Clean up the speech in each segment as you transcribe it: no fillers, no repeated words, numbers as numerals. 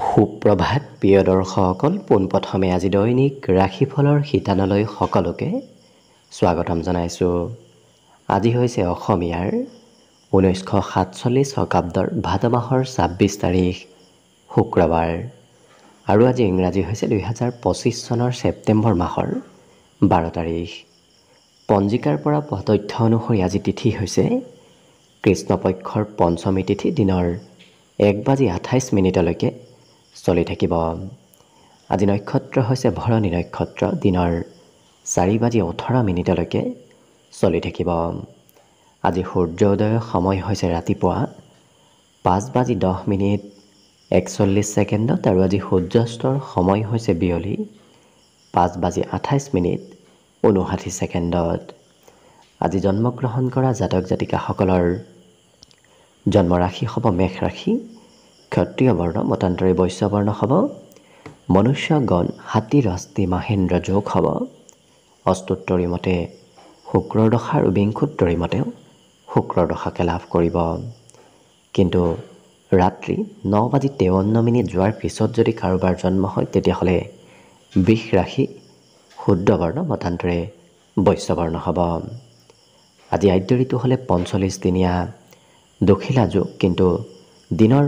সুপ্ৰভাত প্ৰিয় দৰ্শকসকল, পোনপ্ৰথমে আজি দৈনিক ৰাশিফলৰ শিতানলৈ সকলোকে স্বাগতম জনাইছোঁ। আজি হৈছে অসমীয়াৰ 1947 শকাব্দৰ ভাদ মাহৰ 26 তাৰিখ শুক্ৰবাৰ আৰু আজি ইংৰাজী হৈছে 2025 চনৰ ছেপ্টেম্বৰ মাহৰ 12 তাৰিখ। পঞ্জিকাৰ পৰা পোৱা তথ্য অনুসৰি আজি তিথি হৈছে কৃষ্ণপক্ষৰ পঞ্চমী তিথি, দিনৰ 1:28 চলি থাকিব। আজি নক্ষত্ৰ হৈছে ভৰণী নক্ষত্ৰ, দিনৰ 4:18 চলি থাকিব। আজি সূৰ্যোদয়ৰ সময় হৈছে ৰাতিপুৱা 5:10 আৰু আজি সূৰ্যাস্তৰ সময় হৈছে বিয়লি 5:28 আজি জন্মগ্ৰহণ কৰা জাতক জাতিকাসকলৰ জন্মৰাশি হ'ব মেষ ৰাশি, ক্ষত্ৰিয় বৰ্ণ, মতান্তৰে বৈশ্য বৰ্ণ হ'ব, মনুষ্য গণ, হাতী ৰাস্তি মাহেন্দ্ৰ যোগ হ'ব। অষ্টোত্তৰী মতে শুক্ৰৰ দশা আৰু বিংশোত্তৰী মতেও শুক্ৰৰ দশাকে লাভ কৰিব। কিন্তু ৰাত্ৰি 9:53 যোৱাৰ পিছত যদি কাৰোবাৰ জন্ম হয় তেতিয়াহ'লে বৃষ ৰাশি, শুদ্ধ বৰ্ণ, মতান্তৰে বৈশ্য বৰ্ণ হ'ব। আজি আদ্য ঋতু হ'লে 45 দিনীয়া দখিলা যোগ, কিন্তু দিনৰ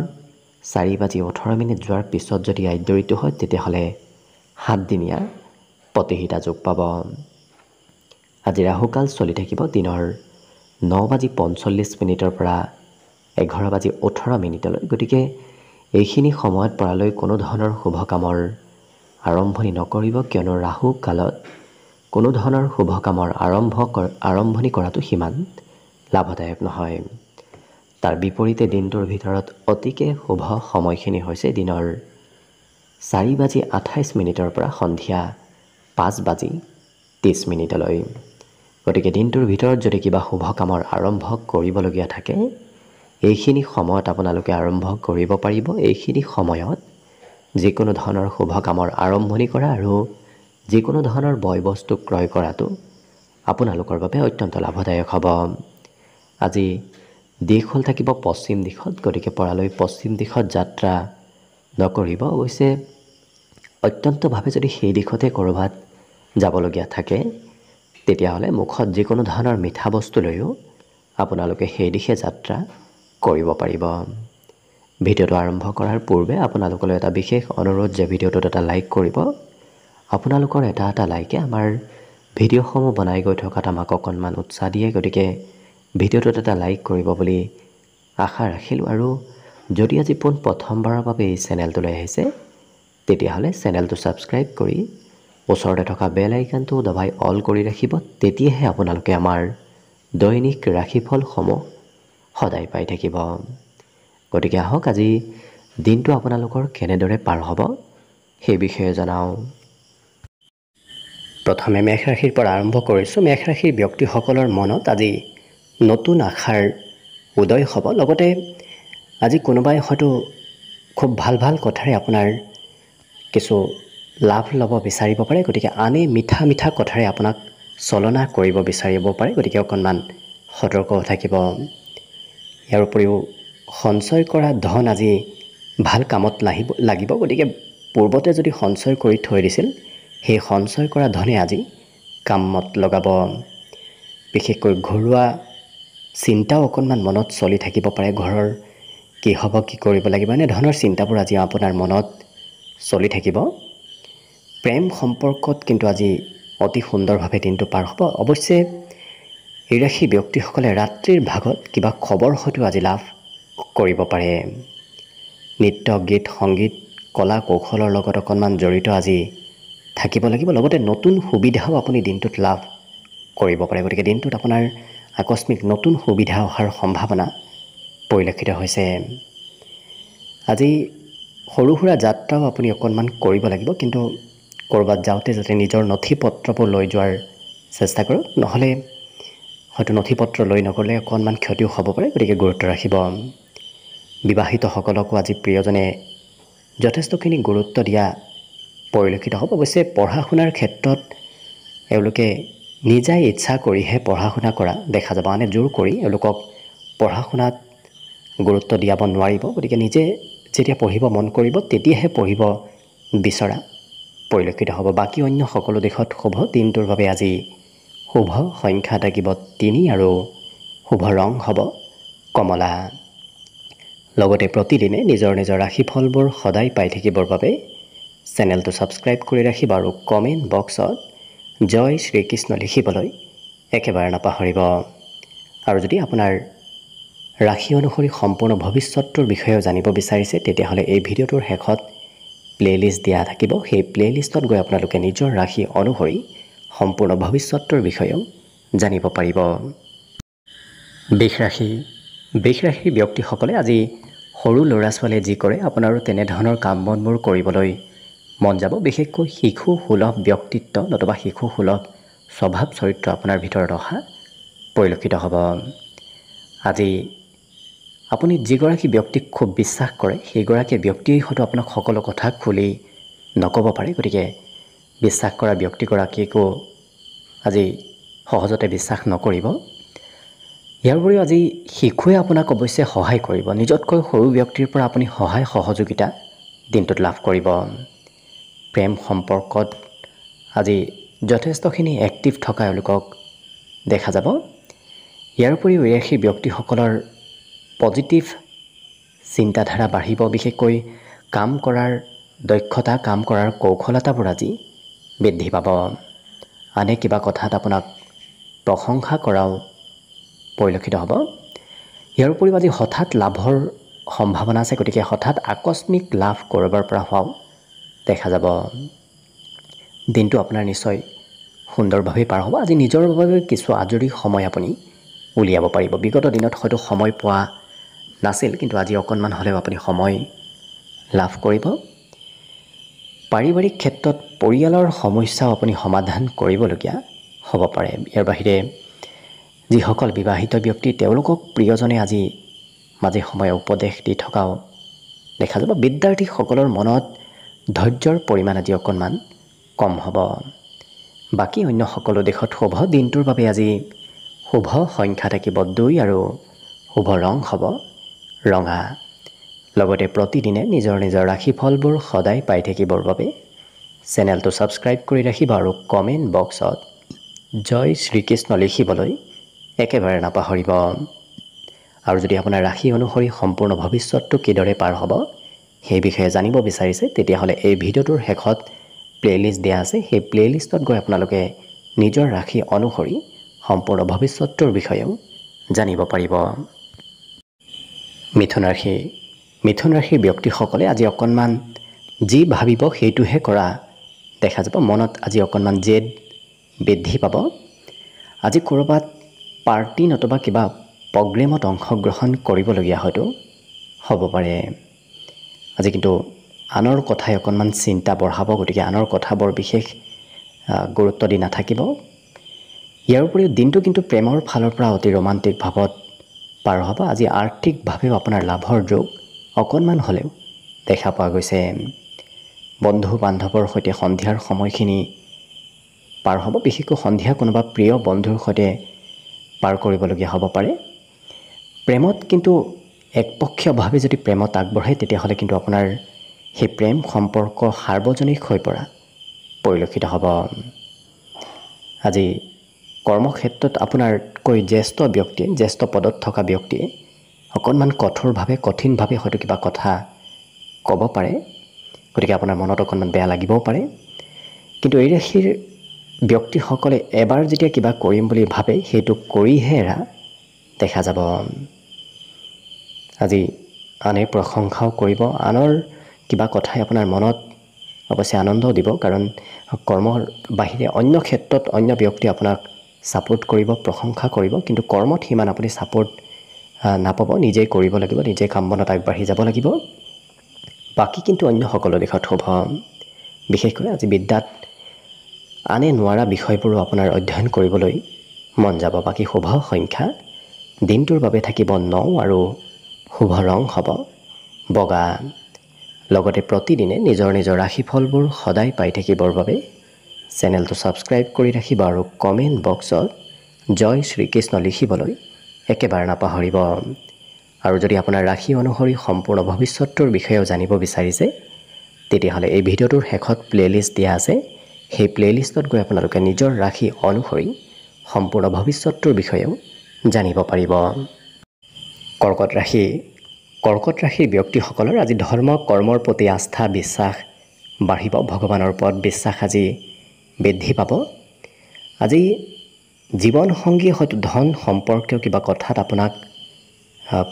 4:18 যোৱাৰ পিছত যদি আদ্য ঋতু হয় তেতিয়াহ'লে 7 দিনীয়া প্ৰতিহিতা যোগ পাব। আজি ৰাহুকাল চলি থাকিব দিনৰ 9:45 পৰা 11:18। গতিকে এইখিনি সময়ত পৰালৈ কোনো ধৰণৰ শুভ কামৰ আৰম্ভণি নকৰিব, কিয়নো ৰাহু কালত কোনো ধৰণৰ শুভ কামৰ আৰম্ভণি কৰাটো সিমান লাভদায়ক নহয়। তাৰ বিপৰীতে দিনটোৰ ভিতৰত অতিকে শুভ সময়খিনি হৈছে দিনৰ 4:28 পৰা সন্ধিয়া 5:30। গতিকে দিনটোৰ ভিতৰত যদি কিবা শুভ কামৰ আৰম্ভ কৰিবলগীয়া থাকে এইখিনি সময়ত আপোনালোকে আৰম্ভ কৰিব পাৰিব। এইখিনি সময়ত যিকোনো ধৰণৰ শুভ কামৰ আৰম্ভণি কৰা আৰু যিকোনো ধৰণৰ বয় বস্তু ক্ৰয় কৰাটো আপোনালোকৰ বাবে অত্যন্ত লাভদায়ক হ'ব। আজি দিশ হ'ল থাকিব পশ্চিম দিশত, গতিকে পৰালৈ পশ্চিম দিশত যাত্ৰা নকৰিব। অৱশ্যে অত্যন্তভাৱে যদি সেই দিশতে ক'ৰবাত যাবলগীয়া থাকে তেতিয়াহ'লে মুখত যিকোনো ধৰণৰ মিঠা বস্তু লৈও আপোনালোকে সেই দিশে যাত্ৰা কৰিব পাৰিব। ভিডিঅ'টো আৰম্ভ কৰাৰ পূৰ্বে আপোনালোকলৈ এটা বিশেষ অনুৰোধ যে ভিডিঅ'টোত এটা লাইক কৰিব। আপোনালোকৰ এটা লাইকে আমাৰ ভিডিঅ'সমূহ বনাই গৈ থকাত আমাক অকণমান উৎসাহ দিয়ে, গতিকে ভিডিঅ'টোত এটা লাইক কৰিব বুলি আশা ৰাখিলোঁ। আৰু যদি আজি প্ৰথমবাৰৰ বাবে এই চেনেলটোলৈ আহিছে তেতিয়াহ'লে চেনেলটো ছাবস্ক্ৰাইব কৰি ওচৰতে থকা বেল আইকনটো দবাই অল কৰি ৰাখিব। তেতিয়াহে আপোনালোকে আমাৰ দৈনিক ৰাশিফলসমূহ সদায় পাই থাকিব। গতিকে আহক আজি দিনটো আপোনালোকৰ কেনেদৰে পাৰ হ'ব সেই বিষয়ে জনাওঁ। প্ৰথমে মেষ ৰাশিৰ পৰা আৰম্ভ কৰিছোঁ। মেষ ৰাশিৰ ব্যক্তিসকলৰ মনত আজি নতুন আশাৰ উদয় হ'ব। লগতে আজি কোনোবাই হয়তো খুব ভাল কথাৰে আপোনাৰ কিছু লাভ ল'ব বিচাৰিব পাৰে, গতিকে আনে মিঠা কথাৰে আপোনাক ছলনা কৰিব বিচাৰিব পাৰে, গতিকে অকণমান সতৰ্ক থাকিব। ইয়াৰ উপৰিও সঞ্চয় কৰা ধন আজি ভাল কামত লাগিব, গতিকে পূৰ্বতে যদি সঞ্চয় কৰি থৈ দিছিল সেই সঞ্চয় কৰা ধনে আজি কামত লগাব। বিশেষকৈ ঘৰুৱা চিন্তাও অকণমান মনত চলি থাকিব পাৰে। ঘৰৰ কি হ'ব, কি কৰিব লাগিব, এনে ধৰণৰ চিন্তাবোৰ আজি আপোনাৰ মনত চলি থাকিব। প্ৰেম সম্পৰ্কত কিন্তু আজি অতি সুন্দৰভাৱে দিনটো পাৰ হ'ব। অৱশ্যে এই ৰাশি ব্যক্তিসকলে ৰাত্ৰিৰ ভাগত কিবা খবৰ হয়তো আজি লাভ কৰিব পাৰে। নৃত্য, গীত, সংগীত, কলা কৌশলৰ লগত অকণমান জড়িত আজি থাকিব লাগিব। লগতে নতুন সুবিধাও আপুনি দিনটোত লাভ কৰিব পাৰে, গতিকে দিনটোত আপোনাৰ আকস্মিক নতুন সুবিধা অহাৰ সম্ভাৱনা পৰিলক্ষিত হৈছে। আজি সৰু সুৰা যাত্ৰাও আপুনি অকণমান কৰিব লাগিব, কিন্তু ক'ৰবাত যাওঁতে যাতে নিজৰ নথি পত্ৰবোৰ লৈ যোৱাৰ চেষ্টা কৰক, নহ'লে হয়তো নথি পত্ৰ লৈ নগ'লে অকণমান ক্ষতিও হ'ব পাৰে, গতিকে গুৰুত্ব ৰাখিব। বিবাহিতসকলকো আজি প্ৰিয়জনে যথেষ্টখিনি গুৰুত্ব দিয়া পৰিলক্ষিত হ'ব। অৱশ্যে পঢ়া শুনাৰ ক্ষেত্ৰত এওঁলোকে নিজাই ইচ্ছা কৰিহে পঢ়া শুনা কৰা দেখা যাব, আনে জোৰ কৰি এওঁলোকক পঢ়া শুনাত গুৰুত্ব দিয়াব নোৱাৰিব। গতিকে নিজে যেতিয়া পঢ়িব মন কৰিব তেতিয়াহে পঢ়িব বিচৰা পৰিলক্ষিত হ'ব। বাকী অন্য সকলো দিশত শুভ। দিনটোৰ বাবে আজি শুভ সংখ্যা থাকিব 3 আৰু শুভ ৰং হ'ব কমলা। লগতে প্ৰতিদিনে নিজৰ নিজৰ ৰাশিফলবোৰ সদায় পাই থাকিবৰ বাবে চেনেলটো ছাবস্ক্ৰাইব কৰি ৰাখিব আৰু কমেণ্ট বক্সত জয় শ্ৰীকৃষ্ণ লিখিবলৈ একেবাৰে নাপাহৰিব। আৰু যদি আপোনাৰ ৰাশি অনুসৰি সম্পূৰ্ণ ভৱিষ্যতটোৰ বিষয়েও জানিব বিচাৰিছে তেতিয়াহ'লে এই ভিডিঅ'টোৰ শেষত প্লে'লিষ্ট দিয়া থাকিব। সেই প্লে'লিষ্টত গৈ আপোনালোকে নিজৰ ৰাশি অনুসৰি সম্পূৰ্ণ ভৱিষ্যতটোৰ বিষয়েও জানিব পাৰিব। বৃষ ৰাশিৰ ব্যক্তিসকলে আজি সৰু ল'ৰা ছোৱালীয়ে যি কৰে আপোনাৰো তেনেধৰণৰ কাম বনবোৰ কৰিবলৈ মন যাব। বিশেষকৈ শিশু সুলভ ব্যক্তিত্ব নতুবা শিশু সুলভ স্বভাৱ চৰিত্ৰ আপোনাৰ ভিতৰত অহা পৰিলক্ষিত হ'ব। আজি আপুনি যিগৰাকী ব্যক্তিক খুব বিশ্বাস কৰে সেইগৰাকী ব্যক্তিয়ে হয়তো আপোনাক সকলো কথা খুলি নক'ব পাৰে। গতিকে বিশ্বাস কৰা ব্যক্তিগৰাকীকো আজি সহজতে বিশ্বাস নকৰিব। ইয়াৰ উপৰিও আজি শিশুৱে আপোনাক অৱশ্যে সহায় কৰিব। নিজতকৈ সৰু ব্যক্তিৰ পৰা আপুনি সহায় সহযোগিতা দিনটোত লাভ কৰিব। প্ৰেম সম্পৰ্কত আজি যথেষ্টখিনি এক্টিভ থকা এওঁলোকক দেখা যাব। ইয়াৰ উপৰিও এই ৰাশিৰ ব্যক্তিসকলৰ পজিটিভ চিন্তাধাৰা বাঢ়িব। বিশেষকৈ কাম কৰাৰ দক্ষতা কাম কৰাৰ কৌশলতাবোৰ আজি বৃদ্ধি পাব। আনে কিবা কথাত আপোনাক প্ৰশংসা কৰাও পৰিলক্ষিত হ'ব। ইয়াৰ উপৰিও আজি হঠাৎ লাভৰ সম্ভাৱনা আছে। গতিকে হঠাৎ আকস্মিক লাভ ক'ৰবাৰ পৰা হোৱাও দেখা যাব। দিনটো আপোনাৰ নিশ্চয় সুন্দৰভাৱে পাৰ হ'ব। আজি নিজৰ বাবে কিছু আজৰি সময় আপুনি উলিয়াব পাৰিব। বিগত দিনত হয়তো সময় পোৱা নাছিল, কিন্তু আজি অকণমান হ'লেও আপুনি সময় লাভ কৰিব। পাৰিবাৰিক ক্ষেত্ৰত পৰিয়ালৰ সমস্যাও আপুনি সমাধান কৰিবলগীয়া হ'ব পাৰে। ইয়াৰ বাহিৰে যিসকল বিবাহিত ব্যক্তি তেওঁলোকক প্ৰিয়জনে আজি মাজে সময়ে উপদেশ দি থকাও দেখা যাব। বিদ্যাৰ্থীসকলৰ মনত ধৈৰ্যৰ পৰিমাণ আজি অকণমান কম হ'ব। বাকী অন্য সকলো দিশত শুভ। দিনটোৰ বাবে আজি শুভ সংখ্যা থাকিব 2 আৰু শুভ ৰং হ'ব ৰঙা। লগতে প্ৰতিদিনে নিজৰ নিজৰ ৰাশিফলবোৰ সদায় পাই থাকিবৰ বাবে চেনেলটো ছাবস্ক্ৰাইব কৰি ৰাখিব আৰু কমেণ্ট বক্সত জয় শ্ৰীকৃষ্ণ লিখিবলৈ একেবাৰে নাপাহৰিব। আৰু যদি আপোনাৰ ৰাশি অনুসৰি সম্পূৰ্ণ ভৱিষ্যতটো কিদৰে পাৰ হ'ব সেই বিষয়ে জানিব বিচাৰিছে তেতিয়াহ'লে এই ভিডিঅ'টোৰ শেষত প্লে'লিষ্ট দিয়া আছে। সেই প্লে'লিষ্টত গৈ আপোনালোকে নিজৰ ৰাশি অনুসৰি সম্পূৰ্ণ ভৱিষ্যতটোৰ বিষয়েও জানিব পাৰিব। মিথুন ৰাশিৰ ব্যক্তিসকলে আজি অকণমান যি ভাবিব সেইটোহে কৰা দেখা যাব। মনত আজি অকণমান জেদ বৃদ্ধি পাব। আজি ক'ৰবাত পাৰ্টি নতুবা কিবা প্ৰগ্ৰেমত অংশগ্ৰহণ কৰিবলগীয়া হয়তো হ'ব পাৰে। আজি কিন্তু আনৰ কথাই অকণমান চিন্তা বঢ়াব। গতিকে আনৰ কথাবোৰ বিশেষ গুৰুত্ব দি নাথাকিব। ইয়াৰ উপৰিও দিনটো কিন্তু প্ৰেমৰ ফালৰ পৰা অতি ৰোমান্টিক ভাৱত পাৰ হ'ব। আজি আৰ্থিকভাৱেও আপোনাৰ লাভৰ যোগ অকণমান হ'লেও দেখা পোৱা গৈছে। বন্ধু বান্ধৱৰ সৈতে সন্ধিয়াৰ সময়খিনি পাৰ হ'ব। বিশেষকৈ সন্ধিয়া কোনোবা প্ৰিয় বন্ধুৰ সৈতে পাৰ কৰিবলগীয়া হ'ব পাৰে। প্ৰেমত কিন্তু একপক্ষীয়ভাৱে যদি প্ৰেমত আগবঢ়ায় তেতিয়াহ'লে কিন্তু আপোনাৰ সেই প্ৰেম সম্পৰ্ক সাৰ্বজনিক হৈ পৰা পৰিলক্ষিত হ'ব। আজি কৰ্মক্ষেত্ৰত আপোনাতকৈ জ্যেষ্ঠ পদত থকা ব্যক্তিয়ে অকণমান কঠিনভাৱে হয়তো কিবা কথা ক'ব পাৰে। গতিকে আপোনাৰ মনত অকণমান বেয়া লাগিবও পাৰে। কিন্তু এই ৰাশিৰ ব্যক্তিসকলে এবাৰ যেতিয়া কিবা কৰিম বুলি ভাবে সেইটো কৰিহে এৰা দেখা যাব। আজি আনে প্ৰশংসাও কৰিব। আনৰ কিবা কথাই আপোনাৰ মনত অৱশ্যে আনন্দও দিব। কাৰণ কৰ্মৰ বাহিৰে অন্য ক্ষেত্ৰত অন্য ব্যক্তিয়ে আপোনাক ছাপোৰ্ট কৰিব, প্ৰশংসা কৰিব। কিন্তু কৰ্মত সিমান আপুনি ছাপোৰ্ট নাপাব। নিজেই কৰিব লাগিব, নিজে কাম বনত আগবাঢ়ি যাব লাগিব। বাকী কিন্তু অন্য সকলো দিশত শুভ। বিশেষকৈ আজি বিদ্যাত আনে নোৱাৰা বিষয়বোৰো আপোনাৰ অধ্যয়ন কৰিবলৈ মন যাব। বাকী শুভ সংখ্যা দিনটোৰ বাবে থাকিব 9 আৰু শুভ ৰং হ'ব বগা। লগতে প্ৰতিদিনে নিজৰ নিজৰ ৰাশিফলবোৰ সদায় পাই থাকিবৰ বাবে চেনেলটো ছাবস্ক্ৰাইব কৰি ৰাখিব আৰু কমেণ্ট বক্সত জয় শ্ৰীকৃষ্ণ লিখিবলৈ একেবাৰে নাপাহৰিব। আৰু যদি আপোনাৰ ৰাশি অনুসৰি সম্পূৰ্ণ ভৱিষ্যতৰ বিষয়েও জানিব বিচাৰিছে তেতিয়াহ'লে এই ভিডিঅ'টোৰ শেষত প্লেলিষ্ট দিয়া আছে সেই প্লেলিষ্টত গৈ আপোনালোকে নিজৰ ৰাশি অনুসৰি সম্পূৰ্ণ ভৱিষ্যতৰ বিষয়েও জানিব পাৰিব কৰ্কট ৰাশিৰ ব্যক্তিসকলৰ আজি ধৰ্ম কৰ্মৰ প্ৰতি আস্থা বিশ্বাস বাঢ়িব ভগৱানৰ ওপৰত বিশ্বাস আজি বৃদ্ধি পাব আজি জীৱনসংগী হয়তো ধন সম্পৰ্কীয় কিবা কথাত আপোনাক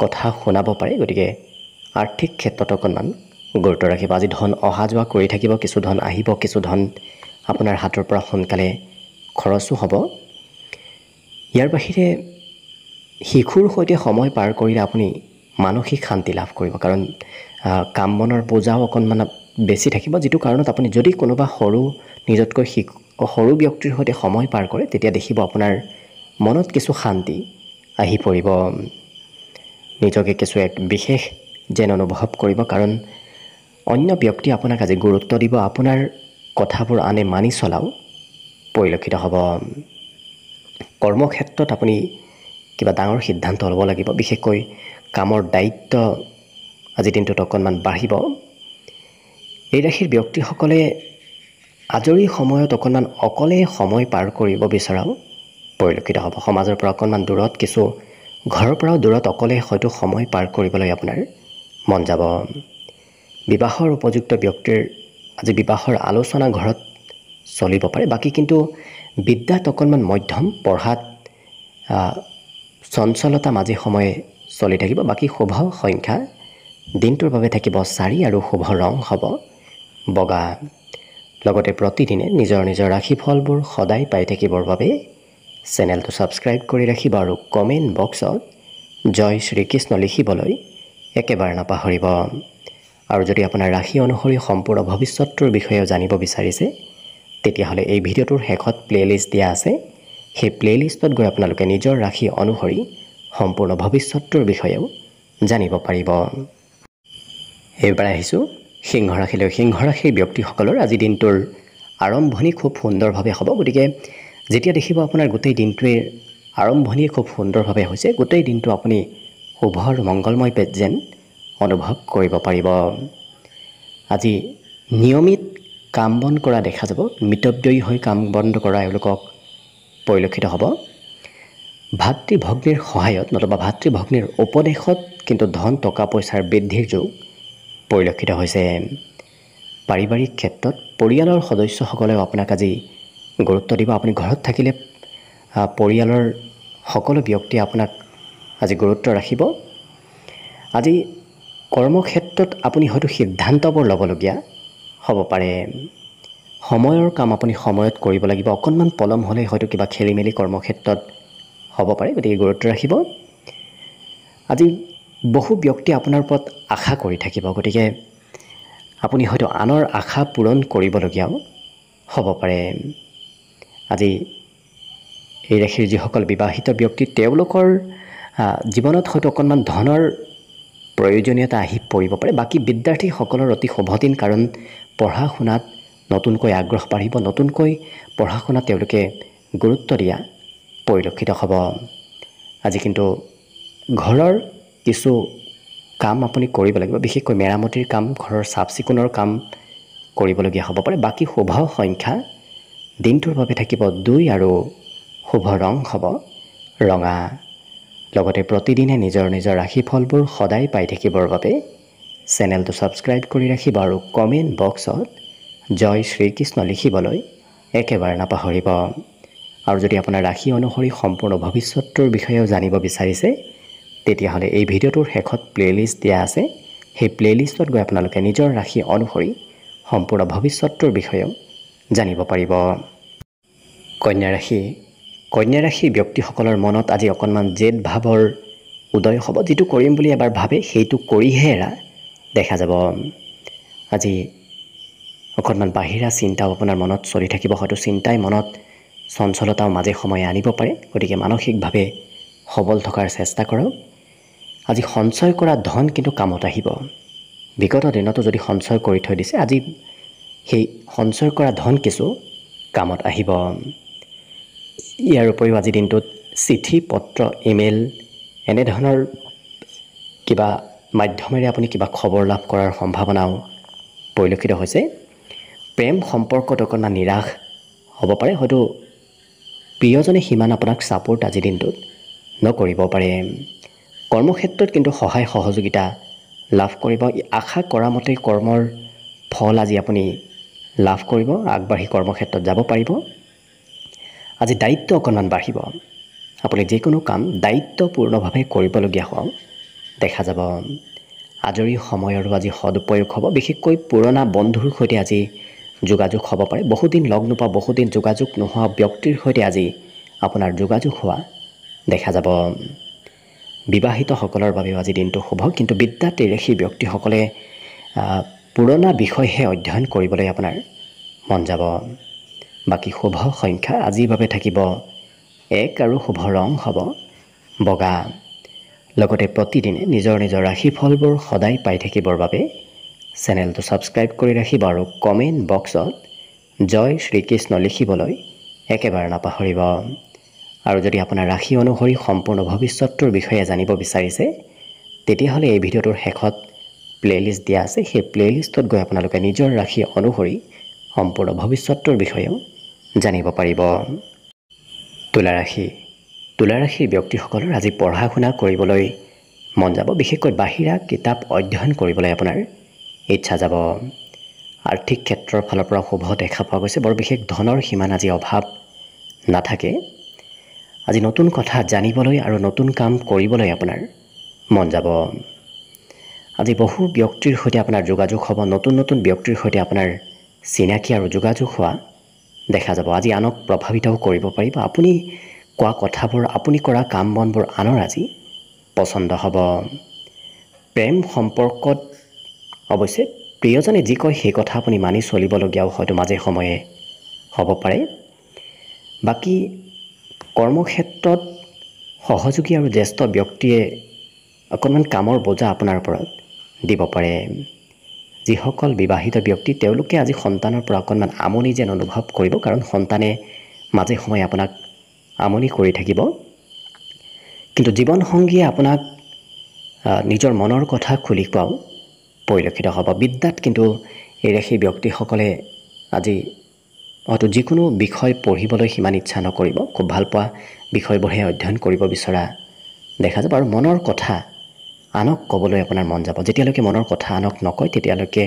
কথা শুনাব পাৰে গতিকে আৰ্থিক ক্ষেত্ৰত অকণমান গুৰুত্ব ৰাখিব আজি ধন অহা যোৱা কৰি থাকিব কিছু ধন আহিব কিছু ধন আপোনাৰ হাতৰ পৰা সোনকালে খৰচো হ'ব ইয়াৰ বাহিৰে শিশুৰ সৈতে সময় পাৰ কৰিলে আপুনি মানসিক শান্তি লাভ কৰিব কাৰণ কাম বনৰ বোজাও অকণমান বেছি থাকিব যিটো কাৰণত আপুনি যদি কোনোবা নিজতকৈ সৰু ব্যক্তিৰ সৈতে সময় পাৰ কৰে তেতিয়া দেখিব আপোনাৰ মনত কিছু শান্তি আহি পৰিব নিজকে কিছু এক বিশেষ যেন অনুভৱ কৰিব কাৰণ অন্য ব্যক্তি আপোনাক আজি গুৰুত্ব দিব আপোনাৰ কথাবোৰ আনে মানি চলাও পৰিলক্ষিত হ'ব কৰ্মক্ষেত্ৰত আপুনি কিবা ডাঙৰ সিদ্ধান্ত ল'ব লাগিব বিশেষকৈ কামৰ দায়িত্ব আজি দিনটোত অকণমান বাঢ়িব এই ৰাশিৰ ব্যক্তিসকলে আজৰি সময়ত অকণমান অকলে সময় পাৰ কৰিব বিচৰাও পৰিলক্ষিত হ'ব সমাজৰ পৰা অকণমান দূৰত কিছু ঘৰৰ পৰাও দূৰত অকলে হয়তো সময় পাৰ কৰিবলৈ আপোনাৰ মন যাব বিবাহৰ উপযুক্ত ব্যক্তিৰ আজি বিবাহৰ আলোচনা ঘৰত চলিব পাৰে বাকী কিন্তু বিদ্যাত অকণমান মধ্যম পঢ়াত চঞ্চলতা মাজে সময়ে চলি থাকিব বাকী শুভ সংখ্যা দিনটোৰ বাবে থাকিব 4 আৰু শুভ ৰং হ'ব বগা লগতে প্ৰতিদিনে নিজৰ ৰাশিফলবোৰ সদায় পাই থাকিবৰ বাবে চেনেলটো ছাবস্ক্ৰাইব কৰি ৰাখিব আৰু কমেণ্ট বক্সত জয় শ্ৰীকৃষ্ণ লিখিবলৈ একেবাৰে নাপাহৰিব আৰু যদি আপোনাৰ ৰাশি অনুসৰি সম্পূৰ্ণ ভৱিষ্যতৰ বিষয়েও জানিব বিচাৰিছে তেতিয়াহ'লে এই ভিডিঅ'টোৰ শেষত প্লেলিষ্ট দিয়া আছে সেই প্লেলিষ্টত গৈ আপোনালোকে নিজৰ ৰাশি অনুসৰি সম্পূৰ্ণ ভৱিষ্যতৰ বিষয়েও জানিব পাৰিব এইবাৰ আহিছোঁ সিংহ ৰাশিৰ ব্যক্তিসকলৰ আজি দিনটোৰ আৰম্ভণি খুব সুন্দৰভাৱে হ'ব গতিকে যেতিয়া দেখিব আপোনাৰ গোটেই দিনটোৱে আৰম্ভণি খুব সুন্দৰভাৱে হৈছে গোটেই দিনটো আপুনি শুভ আৰু মংগলময় যেন অনুভৱ কৰিব পাৰিব আজি নিয়মিত কাম বন কৰা দেখা যাব মিতব্যয়ী হৈ কাম বন কৰা এওঁলোকক পৰিলক্ষিত হ'ব ভাতৃ ভগ্নীৰ সহায়ত নতুবা ভাতৃ ভগ্নীৰ উপদেশত কিন্তু ধন টকা পইচাৰ বৃদ্ধিৰ যোগ পৰিলক্ষিত হৈছে পাৰিবাৰিক ক্ষেত্ৰত পৰিয়ালৰ সদস্যসকলেও আপোনাক আজি গুৰুত্ব দিব আপুনি ঘৰত থাকিলে পৰিয়ালৰ সকলো ব্যক্তিয়ে আপোনাক আজি গুৰুত্ব ৰাখিব আজি কৰ্মক্ষেত্ৰত আপুনি হয়তো সিদ্ধান্তবোৰ ল'বলগীয়া হ'ব পাৰে সময়ৰ কাম আপুনি সময়ত কৰিব লাগিব অকণমান পলম হ'লে হয়তো কিবা খেলিমেলি কৰ্মক্ষেত্ৰত হ'ব পাৰে গতিকে গুৰুত্ব ৰাখিব আজি বহু ব্যক্তি আপোনাৰ ওপৰত আশা কৰি থাকিব গতিকে আপুনি হয়তো আনৰ আশা পূৰণ কৰিবলগীয়াও হ'ব পাৰে আজি এই ৰাশিৰ যিসকল বিবাহিত ব্যক্তি তেওঁলোকৰ জীৱনত হয়তো অকণমান ধনৰ প্ৰয়োজনীয়তা আহি পৰিব পাৰে বাকী বিদ্যাৰ্থীসকলৰ অতি শুভ দিন কাৰণ পঢ়া শুনাত নতুনকৈ আগ্ৰহ বাঢ়িব নতুনকৈ পঢ়া শুনাত তেওঁলোকে গুৰুত্ব দিয়া পৰিলক্ষিত হ'ব আজি কিন্তু ঘৰৰ কিছু কাম আপুনি কৰিব লাগিব বিশেষকৈ মেৰামতিৰ কাম ঘৰৰ চাফ চিকুণৰ কাম কৰিবলগীয়া হ'ব পাৰে বাকী শুভ সংখ্যা দিনটোৰ বাবে থাকিব 2 আৰু শুভ ৰং হ'ব ৰঙা লগতে প্ৰতিদিনে নিজৰ ৰাশিফলবোৰ সদায় পাই থাকিবৰ বাবে চেনেলটো ছাবস্ক্ৰাইব কৰি ৰাখিব আৰু কমেণ্ট বক্সত জয় শ্ৰীকৃষ্ণ লিখিবলৈ একেবাৰে নাপাহৰিব আৰু যদি আপোনাৰ ৰাশি অনুসৰি সম্পূৰ্ণ ভৱিষ্যতৰ বিষয়েও জানিব বিচাৰিছে তেতিয়াহ'লে এই ভিডিঅ'টোৰ শেষত প্লেলিষ্ট দিয়া আছে সেই প্লেলিষ্টত গৈ আপোনালোকে নিজৰ ৰাশি অনুসৰি সম্পূৰ্ণ ভৱিষ্যতৰ বিষয়েও জানিব পাৰিব কন্যা ৰাশিৰ ব্যক্তিসকলৰ মনত আজি অকণমান জেদ ভাৱৰ উদয় হ'ব যিটো কৰিম বুলি এবাৰ ভাবে সেইটো কৰিহে এৰা দেখা যাব আজি অকণমান বাহিৰা চিন্তাও আপোনাৰ মনত চলি থাকিব হয়তো চিন্তাই মনত চঞ্চলতাও মাজে সময়ে আনিব পাৰে গতিকে মানসিকভাৱে সবল থকাৰ চেষ্টা কৰক আজি সঞ্চয় কৰা ধন কিন্তু কামত আহিব বিগত দিনতো যদি সঞ্চয় কৰি থৈ দিছে আজি সেই সঞ্চয় কৰা ধন কিছু কামত আহিব ইয়াৰ উপৰিও আজি দিনটোত চিঠি পত্ৰ ইমেইল এনেধৰণৰ কিবা মাধ্যমেৰে আপুনি কিবা খবৰ লাভ কৰাৰ সম্ভাৱনাও পৰিলক্ষিত হৈছে। প্ৰেম সম্পৰ্কত অকণমান নিৰাশ হ'ব পাৰে, হয়তো প্ৰিয়জনে সিমান আপোনাক ছাপোৰ্ট আজিৰ দিনটোত নকৰিব পাৰে। কৰ্মক্ষেত্ৰত কিন্তু সহায় সহযোগিতা লাভ কৰিব। আশা কৰা মতে কৰ্মৰ ফল আজি আপুনি লাভ কৰিব, আগবাঢ়ি কৰ্মক্ষেত্ৰত যাব পাৰিব। আজি দায়িত্ব অকণমান বাঢ়িব, আপুনি যিকোনো কাম দায়িত্বপূৰ্ণভাৱে কৰিবলগীয়া হোৱা দেখা যাব। আজৰি সময়ৰো আজি সদুপয়োগ হ'ব, বিশেষকৈ পুৰণা বন্ধুৰ সৈতে আজি যোগাযোগ হ'ব পাৰে। বহুদিন লগ নোপোৱা, বহুদিন যোগাযোগ নোহোৱা ব্যক্তিৰ সৈতে আজি আপোনাৰ যোগাযোগ হোৱা দেখা যাব। বিবাহিতসকলৰ বাবেও আজি দিনটো শুভ, কিন্তু বিদ্যাতেৰেখী ব্যক্তিসকলে পুৰণা বিষয়হে অধ্যয়ন কৰিবলৈ আপোনাৰ মন যাব। বাকী শুভ সংখ্যা আজিৰ বাবে থাকিব 1 আৰু শুভ ৰং হ'ব বগা। লগতে প্ৰতিদিনে নিজৰ নিজৰ ৰাশিফলবোৰ সদায় পাই থাকিবৰ বাবে চেনেলটো ছাবস্ক্ৰাইব কৰি ৰাখিব আৰু কমেণ্ট বক্সত জয় শ্ৰীকৃষ্ণ লিখিবলৈ একেবাৰে নাপাহৰিব। আৰু যদি আপোনাৰ ৰাশি অনুসৰি সম্পূৰ্ণ ভৱিষ্যতটোৰ বিষয়ে জানিব বিচাৰিছে, তেতিয়াহ'লে এই ভিডিঅ'টোৰ শেষত প্লে'লিষ্ট দিয়া আছে। সেই প্লে'লিষ্টত গৈ আপোনালোকে নিজৰ ৰাশি অনুসৰি সম্পূৰ্ণ ভৱিষ্যতটোৰ বিষয়েও জানিব পাৰিব। তুলা ৰাশি। তুলা ৰাশিৰ ব্যক্তিসকলৰ আজি পঢ়া শুনা কৰিবলৈ মন যাব, বিশেষকৈ বাহিৰা কিতাপ অধ্যয়ন কৰিবলৈ আপোনাৰ ইচ্ছা যাব। আৰ্থিক ক্ষেত্ৰৰ ফালৰ পৰা শুভ দেখা পোৱা গৈছে, বৰ বিশেষ ধনৰ সিমান আজি অভাৱ নাথাকে। আজি নতুন কথা জানিবলৈ আৰু নতুন কাম কৰিবলৈ আপোনাৰ মন যাব। আজি বহু ব্যক্তিৰ সৈতে আপোনাৰ যোগাযোগ হ'ব, নতুন নতুন ব্যক্তিৰ সৈতে আপোনাৰ চিনাকি আৰু যোগাযোগ হোৱা দেখা যাব। আজি আনক প্ৰভাৱিতও কৰিব পাৰিব। আপুনি কোৱা কথাবোৰ, আপুনি কৰা কাম বনবোৰ আনৰ আজি পচন্দ হ'ব। প্ৰেম সম্পৰ্কত অৱশ্যে প্ৰিয়জনে যি কয় সেই কথা আপুনি মানি চলিবলগীয়াও হয়তো মাজে সময়ে হ'ব পাৰে। বাকী কৰ্মক্ষেত্ৰত সহযোগী আৰু জ্যেষ্ঠ ব্যক্তিয়ে অকণমান কামৰ বোজা আপোনাৰ ওপৰত দিব পাৰে। যিসকল বিবাহিত ব্যক্তি তেওঁলোকে আজি সন্তানৰ পৰা অকণমান আমনি যেন অনুভৱ কৰিব, কাৰণ সন্তানে মাজে সময়ে আপোনাক আমনি কৰি থাকিব। কিন্তু জীৱনসংগীয়ে আপোনাক নিজৰ মনৰ কথা খুলি কোৱাও পৰিলক্ষিত হ'ব। বিদ্যাত কিন্তু এই ৰাশিৰ ব্যক্তিসকলে আজি হয়তো যিকোনো বিষয় পঢ়িবলৈ সিমান ইচ্ছা নকৰিব, খুব ভাল পোৱা বিষয়বোৰহে অধ্যয়ন কৰিব বিচৰা দেখা যাব। আৰু মনৰ কথা আনক ক'বলৈ আপোনাৰ মন যাব। যেতিয়ালৈকে মনৰ কথা আনক নকয়, তেতিয়ালৈকে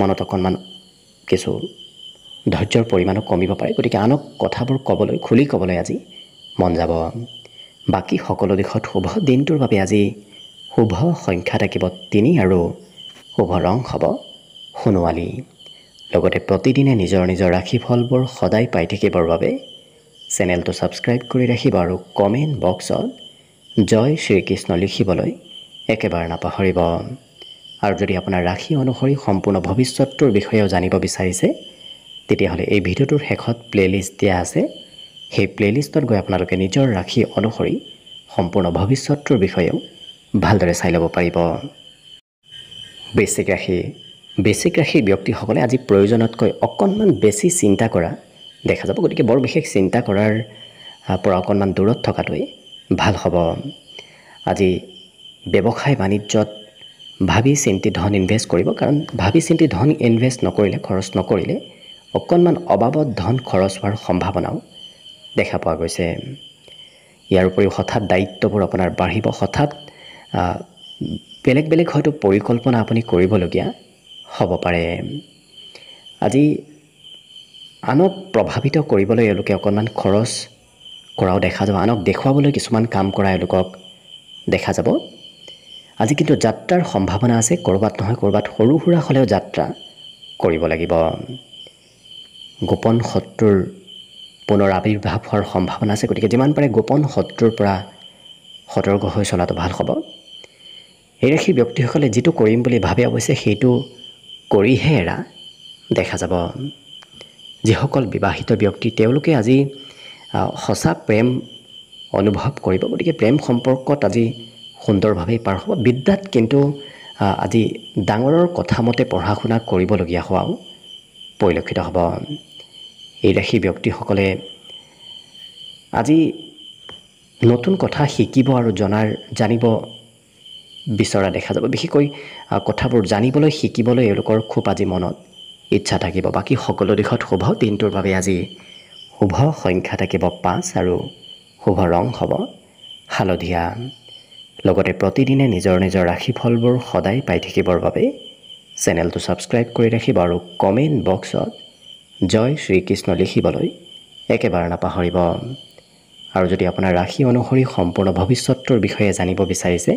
মনত অকণমান কিছু ধৈৰ্যৰ পৰিমাণো কমিব পাৰে। গতিকে আনক কথাবোৰ ক'বলৈ, খুলি ক'বলৈ আজি মন যাব। বাকী সকলো দিশত শুভ। দিনটোৰ বাবে আজি শুভ সংখ্যা থাকিব 3 আৰু শুভ ৰং হ'ব সোণোৱালী। লগতে প্ৰতিদিনে নিজৰ নিজৰ ৰাশিফলবোৰ সদায় পাই থাকিবৰ বাবে চেনেলটো ছাবস্ক্ৰাইব কৰি ৰাখিব আৰু কমেণ্ট বক্সত জয় শ্ৰীকৃষ্ণ লিখিবলৈ একেবাৰে নাপাহৰিব। আৰু যদি আপোনাৰ ৰাশি অনুসৰি সম্পূৰ্ণ ভৱিষ্যতটোৰ বিষয়েও জানিব বিচাৰিছে, তেতিয়াহ'লে এই ভিডিঅ'টোৰ শেষত প্লে'লিষ্ট দিয়া আছে। সেই প্লে'লিষ্টত গৈ আপোনালোকে নিজৰ ৰাশি অনুসৰি সম্পূৰ্ণ ভৱিষ্যতটোৰ বিষয়েও ভালদৰে চাই ল'ব পাৰিব। বৃশ্চিক ৰাশি। বৃশ্চিক ৰাশিৰ ব্যক্তিসকলে আজি প্ৰয়োজনতকৈ অকণমান বেছি চিন্তা কৰা দেখা যাব। গতিকে বৰ বিশেষ চিন্তা কৰাৰ পৰা অকণমান দূৰত থকাটোৱেই ভাল হ'ব। আজি ব্যৱসায় বাণিজ্যত ভাবি চিন্তি ধন ইনভেষ্ট কৰিব, কাৰণ ভাবি চিন্তি ধন ইনভেষ্ট নকৰিলে, খৰচ নকৰিলে অকণমান অবাবত ধন খৰচ হোৱাৰ সম্ভাৱনাও দেখা পোৱা গৈছে। ইয়াৰ উপৰিও হঠাৎ দায়িত্ববোৰ আপোনাৰ বাঢ়িব, হঠাৎ বেলেগ বেলেগ হয়তো পৰিকল্পনা আপুনি কৰিবলগীয়া হ'ব পাৰে। আজি আনক প্ৰভাৱিত কৰিবলৈ এওঁলোকে অকণমান খৰচ কৰাও দেখা যাব। আনক দেখুৱাবলৈ কিছুমান কাম কৰা এওঁলোকক দেখা যাব। আজি কিন্তু যাত্ৰাৰ সম্ভাৱনা আছে, ক'ৰবাত নহয় ক'ৰবাত সৰু সুৰা হ'লেও যাত্ৰা কৰিব লাগিব। গোপন শত্ৰুৰ পুনৰ আৱিৰ্ভাৱ হোৱাৰ সম্ভাৱনা আছে, গতিকে যিমান পাৰে গোপন শত্ৰুৰ পৰা সতৰ্ক হৈ চলাটো ভাল হ'ব। এই ৰাশিৰ ব্যক্তিসকলে যিটো কৰিম বুলি ভাবে অৱশ্যে সেইটো কৰিহে এৰা দেখা যাব। যিসকল বিবাহিত ব্যক্তি তেওঁলোকে আজি সঁচা প্ৰেম অনুভৱ কৰিব, গতিকে প্ৰেম সম্পৰ্কত আজি সুন্দৰভাৱে পাৰ হ'ব। বিদ্যাত কিন্তু আজি ডাঙৰৰ কথা মতে পঢ়া শুনা কৰিবলগীয়া হোৱাও পৰিলক্ষিত হ'ব। এই ৰাশিৰ ব্যক্তিসকলে আজি নতুন কথা শিকিব আৰু জানিব বিচৰা দেখা যাব। বিশেষকৈ কথাবোৰ জানিবলৈ শিকিবলৈ এওঁলোকৰ খুব আজি মনত ইচ্ছা থাকিব। বাকী সকলো দিশত শুভ। দিনটোৰ বাবে আজি শুভ সংখ্যা থাকিব 5 আৰু শুভ ৰং হ'ব হালধীয়া। লগতে প্ৰতিদিনে নিজৰ নিজৰ ৰাশিফলবোৰ সদায় পাই থাকিবৰ বাবে চেনেলটো ছাবস্ক্ৰাইব কৰি ৰাখিব আৰু কমেণ্ট বক্সত জয় শ্ৰীকৃষ্ণ লিখিবলৈ একেবাৰে নাপাহৰিব। আৰু যদি আপোনাৰ ৰাশি অনুসৰি সম্পূৰ্ণ ভৱিষ্যতটোৰ বিষয়ে জানিব বিচাৰিছে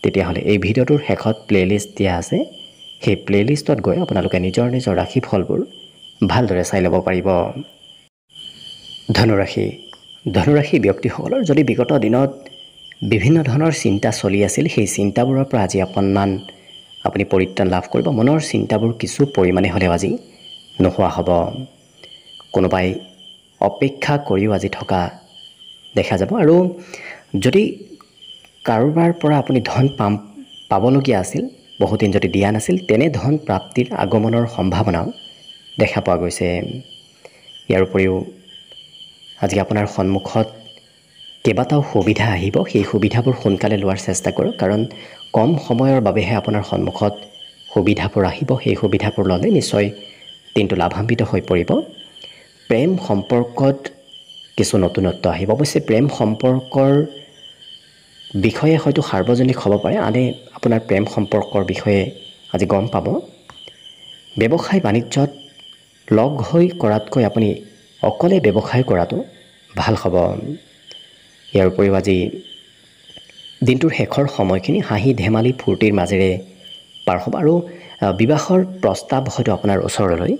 তেতিয়াহ'লে এই ভিডিঅ'টোৰ শেষত প্লে'লিষ্ট দিয়া আছে। সেই প্লে'লিষ্টত গৈ আপোনালোকে নিজৰ নিজৰ ৰাশিফলবোৰ ভালদৰে চাই ল'ব পাৰিব। ধনুৰাশি ব্যক্তিসকলৰ যদি বিগত দিনত বিভিন্ন ধৰণৰ চিন্তা চলি আছিল, সেই চিন্তাবোৰৰ পৰা আজি অকণমান আপুনি পৰিত্ৰাণ লাভ কৰিব। মনৰ চিন্তাবোৰ কিছু পৰিমাণে হ'লেও আজি নোহোৱা হ'ব। কোনোবাই অপেক্ষা কৰিও আজি থকা দেখা যাব। আৰু যদি কাৰোবাৰ পৰা আপুনি ধন পাবলগীয়া আছিল, বহুদিন যদি দিয়া নাছিল, তেনে ধন প্ৰাপ্তিৰ আগমনৰ সম্ভাৱনাও দেখা পোৱা গৈছে। ইয়াৰ উপৰিও আজি আপোনাৰ সন্মুখত কেইবাটাও সুবিধা আহিব। সেই সুবিধাবোৰ সোনকালে লোৱাৰ চেষ্টা কৰক, কাৰণ কম সময়ৰ বাবেহে আপোনাৰ সন্মুখত সুবিধাবোৰ আহিব। সেই সুবিধাবোৰ ল'লে নিশ্চয় দিনটো লাভান্বিত হৈ পৰিব। প্ৰেম সম্পৰ্কত কিছু নতুনত্ব আহিব। অৱশ্যে প্ৰেম সম্পৰ্কৰ বিষয়ে হয়তো সাৰ্বজনিক হ'ব পাৰে, আনে আপোনাৰ প্ৰেম সম্পৰ্কৰ বিষয়ে আজি গম পাব। ব্যৱসায় বাণিজ্যত লগ হৈ কৰাতকৈ আপুনি অকলে ব্যৱসায় কৰাটো ভাল হ'ব। ইয়াৰ উপৰিও আজি দিনটোৰ শেষৰ সময়খিনি হাঁহি ধেমালি ফূৰ্তিৰ মাজেৰে পাৰ হ'ব আৰু বিবাহৰ প্ৰস্তাৱ হয়তো আপোনাৰ ওচৰলৈ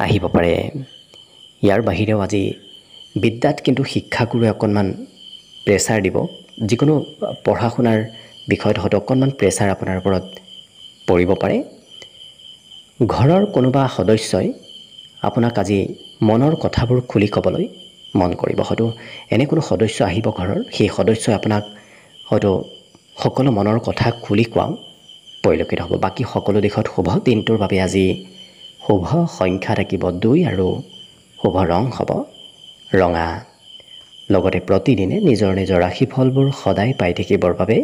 আহিব পাৰে। ইয়াৰ বাহিৰেও আজি বিদ্যাত কিন্তু শিক্ষাগুৰুৱে অকণমান প্ৰেছাৰ দিব। যিকোনো পঢ়া শুনাৰ বিষয়ত হয়তো অকণমান প্ৰেছাৰ আপোনাৰ ওপৰত পৰিব পাৰে। ঘৰৰ কোনোবা সদস্যই আপোনাক আজি মনৰ কথাবোৰ খুলি ক'বলৈ মন কৰিব। হয়তো এনে কোনো সদস্য আহিব ঘৰৰ, সেই সদস্যই আপোনাক হয়তো সকলো মনৰ কথা খুলি কোৱাও পৰিলক্ষিত হ'ব। বাকী সকলো দিশত শুভ। দিনটোৰ বাবে আজি শুভ সংখ্যা থাকিব 2 আৰু শুভ ৰং হ'ব ৰঙা। লগতে প্ৰতিদিনে নিজৰ নিজৰ ৰাশিফলবোৰ সদায় পাই থাকিবৰ বাবে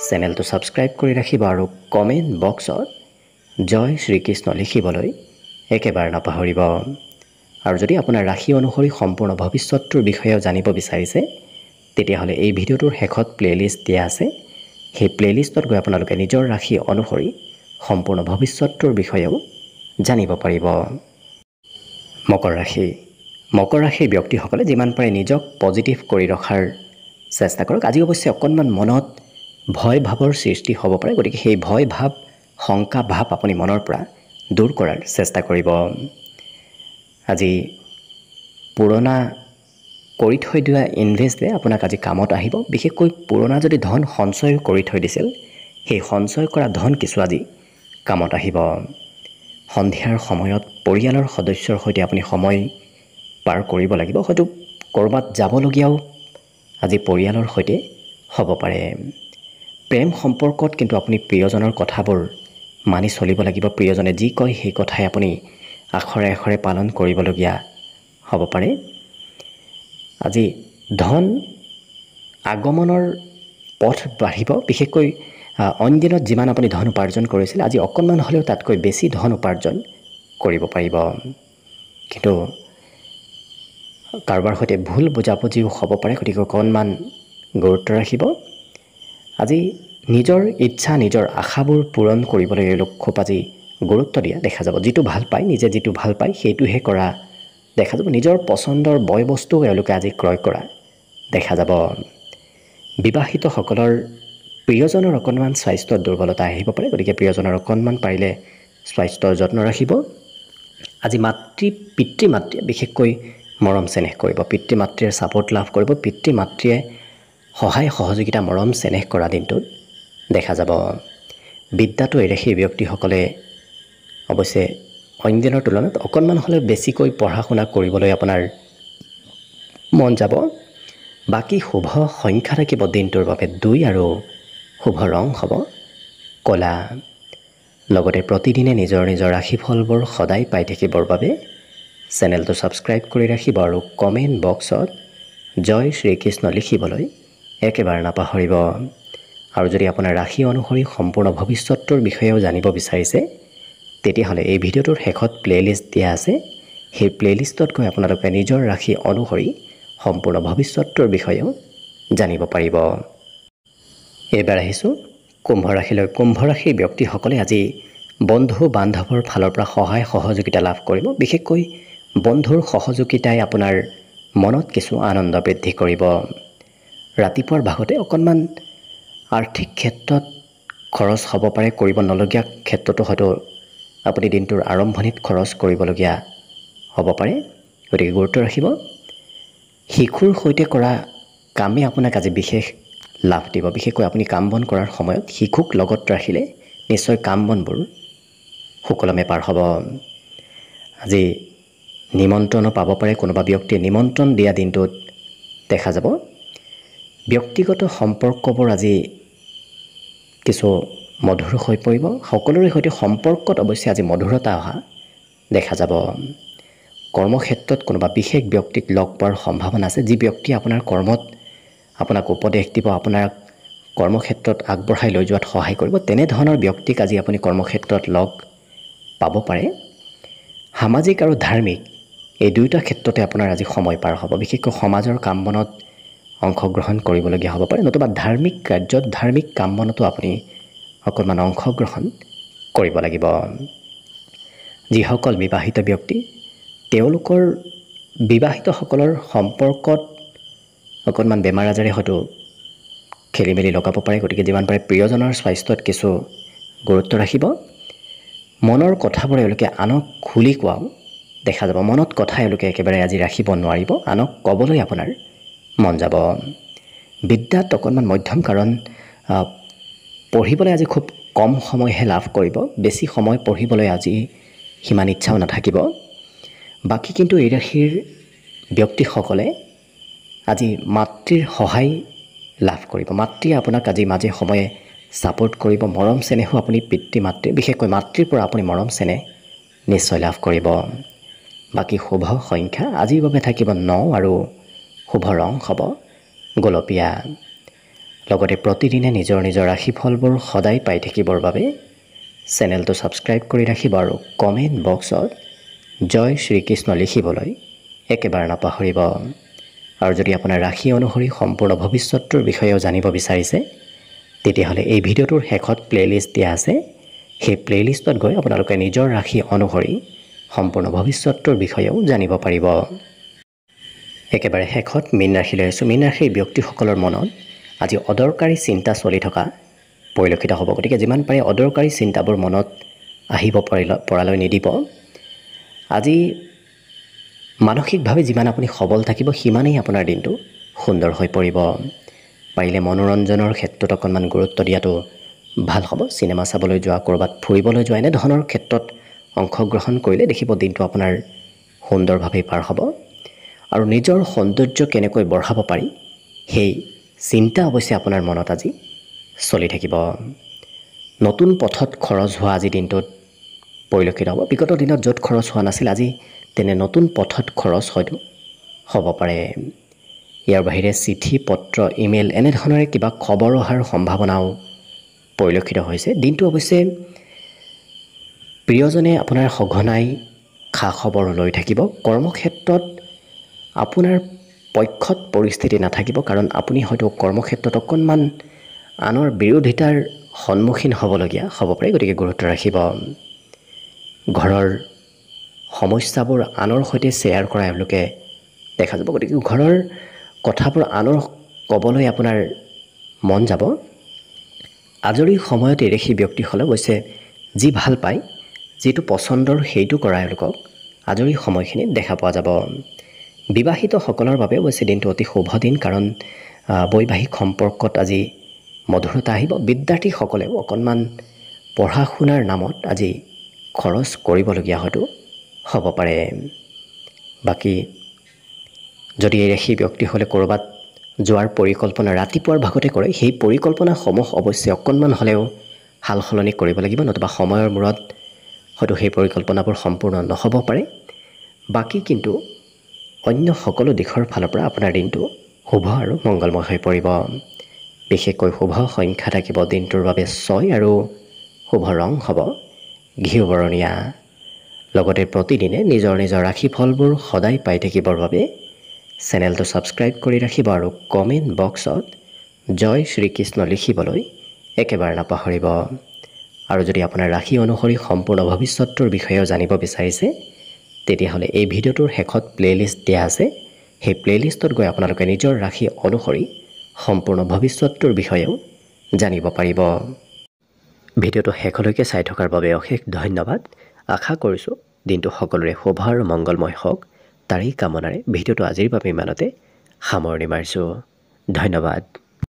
চেনেলটো ছাবস্ক্ৰাইব কৰি ৰাখিব আৰু কমেণ্ট বক্সত জয় শ্ৰীকৃষ্ণ লিখিবলৈ একেবাৰে নাপাহৰিব। আৰু যদি আপোনাৰ ৰাশি অনুসৰি সম্পূৰ্ণ ভৱিষ্যতটোৰ বিষয়েও জানিব বিচাৰিছে তেতিয়াহ'লে এই ভিডিঅ'টোৰ শেষত প্লে'লিষ্ট দিয়া আছে। সেই প্লে'লিষ্টত গৈ আপোনালোকে নিজৰ ৰাশি অনুসৰি সম্পূৰ্ণ ভৱিষ্যতটোৰ বিষয়েও জানিব পাৰিব। মকৰ ৰাশিৰ ব্যক্তিসকলে যিমান পাৰে নিজক পজিটিভ কৰি ৰখাৰ চেষ্টা কৰক। আজি অৱশ্যে অকণমান মনত ভয় ভাৱৰ সৃষ্টি হ'ব পাৰে, গতিকে সেই ভয় ভাৱ শংকা ভাৱ আপুনি মনৰ পৰা দূৰ কৰাৰ চেষ্টা কৰিব। আজি পুৰণা কৰি থৈ দিয়া ইনভেষ্টে আপোনাক আজি কামত আহিব। বিশেষকৈ পুৰণা যদি ধন সঞ্চয় কৰি থৈ দিছিল, সেই সঞ্চয় কৰা ধন কিছু আজি কামত আহিব। সন্ধিয়াৰ সময়ত পৰিয়ালৰ সদস্যৰ সৈতে আপুনি সময় পাৰ কৰিব লাগিব। হয়তো ক'ৰবাত যাবলগীয়াও আজি পৰিয়ালৰ সৈতে হ'ব পাৰে। প্ৰেম সম্পৰ্কত কিন্তু আপুনি প্ৰিয়জনৰ কথাবোৰ মানি চলিব লাগিব। প্ৰিয়জনে যি কয় সেই কথাই আপুনি আখৰে আখৰে পালন কৰিবলগীয়া হ'ব পাৰে। আজি ধন আগমনৰ পথ বাঢ়িব। বিশেষকৈ অইন দিনত যিমান আপুনি ধন উপাৰ্জন কৰিছিল, আজি অকণমান হ'লেও তাতকৈ বেছি ধন উপাৰ্জন কৰিব পাৰিব। কিন্তু কাৰোবাৰ সৈতে ভুল বুজাবুজিও হ'ব পাৰে, গতিকে অকণমান গুৰুত্ব ৰাখিব। আজি নিজৰ ইচ্ছা নিজৰ আশাবোৰ পূৰণ কৰিবলৈ এওঁলোক খুব আজি গুৰুত্ব দিয়া দেখা যাব। যিটো ভাল পায়, নিজে যিটো ভাল পায় সেইটোহে কৰা দেখা যাব। নিজৰ পচন্দৰ বয় বস্তু এওঁলোকে আজি ক্ৰয় কৰা দেখা যাব। বিবাহিতসকলৰ প্ৰিয়জনৰ অকণমান স্বাস্থ্যত দুৰ্বলতা আহিব পাৰে, গতিকে প্ৰিয়জনৰ অকণমান পাৰিলে স্বাস্থ্যৰ যত্ন ৰাখিব। আজি পিতৃ মাতৃয়ে বিশেষকৈ মৰম চেনেহ কৰিব। পিতৃ মাতৃৰ ছাপোৰ্ট লাভ কৰিব। পিতৃ মাতৃয়ে সহায় সহযোগিতা মৰম চেনেহ কৰা দিনটোত দেখা যাব। বিদ্যাটো এৰে সেই ব্যক্তিসকলে অৱশ্যে অইন দিনৰ তুলনাত অকণমান হ'লেও বেছিকৈ পঢ়া শুনা কৰিবলৈ আপোনাৰ মন যাব। বাকী শুভ সংখ্যা থাকিব দিনটোৰ বাবে 2 আৰু শুভ ৰং হ'ব ক'লা। লগতে প্ৰতিদিনে নিজৰ নিজৰ ৰাশিফলবোৰ সদায় পাই থাকিবৰ বাবে চেনেলটো ছাবস্ক্ৰাইব কৰি ৰাখিব আৰু কমেণ্ট বক্সত জয় শ্ৰীকৃষ্ণ লিখিবলৈ একেবাৰে নাপাহৰিব। আৰু যদি আপোনাৰ ৰাশি অনুসৰি সম্পূৰ্ণ ভৱিষ্যতৰ বিষয়েও জানিব বিচাৰিছে তেতিয়াহ'লে এই ভিডিঅ'টোৰ শেষত প্লেলিষ্ট দিয়া আছে সেই প্লেলিষ্টত গৈ আপোনালোকে নিজৰ ৰাশি অনুসৰি সম্পূৰ্ণ ভৱিষ্যতৰ বিষয়েও জানিব পাৰিব এবাৰ আহিছোঁ কুম্ভ ৰাশিলৈ কুম্ভ ৰাশিৰ ব্যক্তিসকলে আজি বন্ধু বান্ধৱৰ ফালৰ পৰা সহায় সহযোগিতা লাভ কৰিব বিশেষকৈ বন্ধুৰ সহযোগিতাই আপোনাৰ মনত কিছু আনন্দ বৃদ্ধি কৰিব ৰাতিপুৱাৰ ভাগতে অকণমান আৰ্থিক ক্ষেত্ৰত খৰচ হ'ব পাৰে কৰিব নলগীয়া ক্ষেত্ৰতো হয়তো আপুনি দিনটোৰ আৰম্ভণিত খৰচ কৰিবলগীয়া হ'ব পাৰে গতিকে গুৰুত্ব ৰাখিব শিশুৰ সৈতে কৰা কামে আপোনাক আজি বিশেষ লাভ দিব বিশেষকৈ আপুনি কাম বন কৰাৰ সময়ত শিশুক লগত ৰাখিলে নিশ্চয় কাম বনবোৰ সুকলমে পাৰ হ'ব আজি নিমন্ত্ৰণো পাব পাৰে কোনোবা ব্যক্তিয়ে নিমন্ত্ৰণ দিয়া দিনটোত দেখা যাব ব্যক্তিগত সম্পৰ্কবোৰ আজি কিছু মধুৰ হৈ পৰিব সকলোৰে সৈতে সম্পৰ্কত অৱশ্যে আজি মধুৰতা অহা দেখা যাব কৰ্মক্ষেত্ৰত কোনোবা বিশেষ ব্যক্তিক লগ পোৱাৰ সম্ভাৱনা আছে যি ব্যক্তিয়ে আপোনাৰ কৰ্মত আপোনাক উপদেশ দিব আপোনাক কৰ্মক্ষেত্ৰত আগবঢ়াই লৈ যোৱাত সহায় কৰিব তেনেধৰণৰ ব্যক্তিক আজি আপুনি কৰ্মক্ষেত্ৰত লগ পাব পাৰে সামাজিক আৰু ধাৰ্মিক এই দুয়োটা ক্ষেত্ৰতে আপোনাৰ আজি সময় পাৰ হ'ব বিশেষকৈ সমাজৰ কাম বনত অংশগ্ৰহণ কৰিবলগীয়া হ'ব পাৰে নতুবা ধাৰ্মিক কাৰ্যত ধাৰ্মিক কাম বনতো আপুনি অকণমান অংশগ্ৰহণ কৰিব লাগিব যিসকল বিবাহিত ব্যক্তি তেওঁলোকৰ বিবাহিতসকলৰ সম্পৰ্কত অকণমান বেমাৰ আজাৰে হয়তো খেলি মেলি লগাব পাৰে গতিকে যিমান পাৰে প্ৰিয়জনৰ স্বাস্থ্যত কিছু গুৰুত্ব ৰাখিব মনৰ কথাবোৰ এওঁলোকে আনক খুলি কোৱাও দেখা যাব মনত কথা এওঁলোকে একেবাৰে আজি ৰাখিব নোৱাৰিব আনক ক'বলৈ আপোনাৰ মন যাব বিদ্যাত অকণমান মধ্যম কাৰণ পঢ়িবলৈ আজি খুব কম সময়হে লাভ কৰিব বেছি সময় পঢ়িবলৈ আজি সিমান ইচ্ছাও নাথাকিব বাকী কিন্তু এই ৰাশিৰ ব্যক্তিসকলে আজি মাতৃৰ সহায় লাভ কৰিব মাতৃয়ে আপোনাক আজি মাজে সময়ে ছাপোৰ্ট কৰিব মৰম চেনেহো আপুনি পিতৃ মাতৃ বিশেষকৈ মাতৃৰ পৰা আপুনি মৰম চেনেহ নিশ্চয় লাভ কৰিব বাকী শুভ সংখ্যা আজিৰ বাবে থাকিব 9 আৰু শুভ ৰং হ'ব গোলপীয়া লগতে প্ৰতিদিনে নিজৰ নিজৰ ৰাশিফলবোৰ সদায় পাই থাকিবৰ বাবে চেনেলটো ছাবস্ক্ৰাইব কৰি ৰাখিব আৰু কমেণ্ট বক্সত জয় শ্ৰীকৃষ্ণ লিখিবলৈ একেবাৰে নাপাহৰিব আৰু যদি আপোনাৰ ৰাশি অনুসৰি সম্পূৰ্ণ ভৱিষ্যতৰ বিষয়েও জানিব বিচাৰিছে তেতিয়াহ'লে এই ভিডিঅ'টোৰ শেষত প্লেলিষ্ট দিয়া আছে সেই প্লেলিষ্টত গৈ আপোনালোকে নিজৰ ৰাশি অনুসৰি সম্পূৰ্ণ ভৱিষ্যতৰ বিষয়েও জানিব পাৰিব একেবাৰে শেষত মীন ৰাশিলৈ আছোঁ মীন ৰাশিৰ ব্যক্তিসকলৰ মনত আজি অদৰকাৰী চিন্তা চলি থকা পৰিলক্ষিত হ'ব গতিকে যিমান পাৰে অদৰকাৰী চিন্তাবোৰ মনত আহিব পৰালৈ নিদিব আজি মানসিকভাৱে যিমান আপুনি সবল থাকিব সিমানেই আপোনাৰ দিনটো সুন্দৰ হৈ পৰিব পাৰিলে মনোৰঞ্জনৰ ক্ষেত্ৰত অকণমান গুৰুত্ব দিয়াটো ভাল হ'ব চিনেমা চাবলৈ যোৱা ক'ৰবাত ফুৰিবলৈ যোৱা এনেধৰণৰ ক্ষেত্ৰত অংশগ্ৰহণ কৰিলে দেখিব দিনটো আপোনাৰ সুন্দৰভাৱে পাৰ হ'ব আৰু নিজৰ সৌন্দৰ্য কেনেকৈ বঢ়াব পাৰি সেই চিন্তা অৱশ্যে আপোনাৰ মনত আজি চলি থাকিব নতুন পথত খৰচ হোৱা আজি দিনটোত পৰিলক্ষিত হ'ব বিগত দিনত য'ত খৰচ হোৱা নাছিল আজি তেনে নতুন পথত খৰচ হয়তো হ'ব পাৰে ইয়াৰ বাহিৰে চিঠি পত্ৰ ইমেইল এনেধৰণৰে কিবা খবৰ অহাৰ সম্ভাৱনাও পৰিলক্ষিত হৈছে দিনটো অৱশ্যে প্ৰিয়জনে আপোনাৰ সঘনাই খা খবৰ লৈ থাকিব কৰ্মক্ষেত্ৰত আপোনাৰ পক্ষত পৰিস্থিতি নাথাকিব কাৰণ আপুনি হয়তো কৰ্মক্ষেত্ৰত অকণমান আনৰ বিৰোধিতাৰ সন্মুখীন হ'বলগীয়া হ'ব পাৰে গতিকে গুৰুত্ব ৰাখিব ঘৰৰ সমস্যাবোৰ আনৰ সৈতে শ্বেয়াৰ কৰা এওঁলোকে দেখা যাব গতিকে ঘৰৰ কথাবোৰ আনৰ ক'বলৈ আপোনাৰ মন যাব আজৰি সময়ত এৰেখি ব্যক্তিসকলে অৱশ্যে যি ভাল পায় যিটো পচন্দৰ সেইটো কৰা এওঁলোকক আজৰি সময়খিনিত দেখা পোৱা যাব বিবাহিতসকলৰ বাবে অৱশ্যে দিনটো অতি শুভ দিন কাৰণ বৈবাহিক সম্পৰ্কত আজি মধুৰতা আহিব বিদ্যাৰ্থীসকলেও অকণমান পঢ়া শুনাৰ নামত আজি খৰচ কৰিবলগীয়া হয়তো হ'ব পাৰে বাকী যদি এই ৰাশি ব্যক্তিসকলে ক'ৰবাত যোৱাৰ পৰিকল্পনা ৰাতিপুৱাৰ ভাগতে কৰে সেই পৰিকল্পনাসমূহ অৱশ্যে অকণমান হ'লেও হাল সলনি কৰিব লাগিব নতুবা সময়ৰ মূৰত হয়তো সেই পৰিকল্পনাবোৰ সম্পূৰ্ণ নহ'ব পাৰে বাকী কিন্তু অন্য সকলো দিশৰ ফালৰ পৰা আপোনাৰ দিনটো শুভ আৰু মংগলময় হৈ পৰিব বিশেষকৈ শুভ সংখ্যা থাকিব দিনটোৰ বাবে 6 আৰু শুভ ৰং হ'ব ঘিউ বৰণীয়া। লগতে প্ৰতিদিনে নিজৰ নিজৰ ৰাশিফলবোৰ সদায় পাই থাকিবৰ বাবে চেনেলটো ছাবস্ক্ৰাইব কৰি ৰাখিব আৰু কমেণ্ট বক্সত জয় শ্ৰীকৃষ্ণ লিখিবলৈ একেবাৰে নাপাহৰিব। আৰু যদি আপোনাৰ ৰাশি অনুসৰি সম্পূৰ্ণ ভৱিষ্যতটোৰ বিষয়েও জানিব বিচাৰিছে তেতিয়াহ'লে এই ভিডিঅ'টোৰ শেষত প্লেলিষ্ট দিয়া আছে। সেই প্লেলিষ্টত গৈ আপোনালোকে নিজৰ ৰাশি অনুসৰি সম্পূৰ্ণ ভৱিষ্যতটোৰ বিষয়েও জানিব পাৰিব। ভিডিঅ'টো শেষলৈকে চাই থকাৰ বাবে অশেষ ধন্যবাদ। আশা কৰিছোঁ দিনটো সকলোৰে শুভ আৰু মংগলময় হওক, তাৰেই কামনাৰে ভিডিঅ'টো আজিৰ বাবে ইমানতে সামৰণি মাৰিছোঁ। ধন্যবাদ।